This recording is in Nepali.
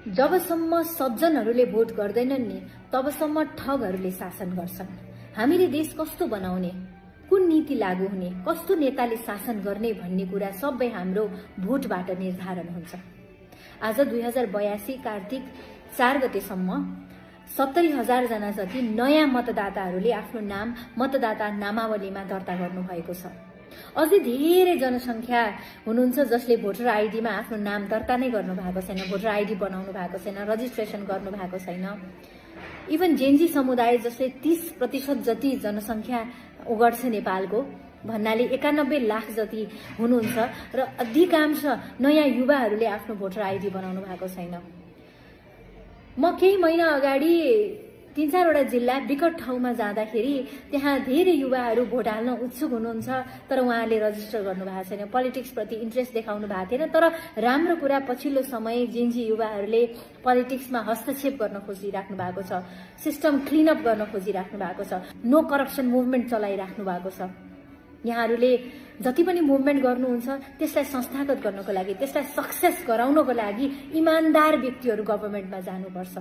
जबसम्म सज्जनहरूले भोट गर्दैनन् नि तबसम्म ठगहरूले शासन गर्छन्। हामीले देश कस्तो बनाउने, कुन नीति लागू हुने, कस्तो नेताले शासन गर्ने भन्ने कुरा सबै हाम्रो भोटबाट निर्धारण हुन्छ। आज 2082 कार्तिक 4 गतेसम्म 70,000 जना जति नयाँ मतदाताहरूले आफ्नो नाम मतदाता नामावलीमा दर्ता गर्नुभएको छ। अझै धेरै जनसङ्ख्या हुनुहुन्छ जसले भोटर आइडीमा आफ्नो नाम दर्ता नै गर्नु भएको छैन, भोटर आइडी बनाउनु भएको छैन, रजिस्ट्रेसन गर्नु भएको छैन। इभन जेन्जी समुदाय जसले 30% जति जनसङ्ख्या ओगट्छ नेपालको भन्नाले 91 लाख जति हुनुहुन्छ र अधिकांश नयाँ युवाहरूले आफ्नो भोटर आइडी बनाउनु भएको छैन। म केही महिना अगाडि 3-4 वटा जिल्ला विकट ठाउँमा जाँदाखेरि त्यहाँ धेरै युवाहरू भोट हाल्न उत्सुक हुनुहुन्छ, तर उहाँले रजिस्टर गर्नु भएको छैन, पोलिटिक्स प्रति इन्ट्रेस्ट देखाउनु भएको थिएन। तर राम्रो कुरा पछिल्लो समय जेन्जी युवाहरूले पोलिटिक्समा हस्तक्षेप गर्न खोजिराख्नु भएको छ, सिस्टम क्लिनअप गर्न खोजिराख्नु भएको छ, नो करप्सन मुभमेन्ट चलाइराख्नु भएको छ। यहाँहरूले जति पनि मुभमेन्ट गर्नुहुन्छ त्यसलाई संस्थागत गर्नको लागि, त्यसलाई सक्सेस गराउनको लागि इमानदार व्यक्तिहरू गभर्नमेन्टमा जानुपर्छ।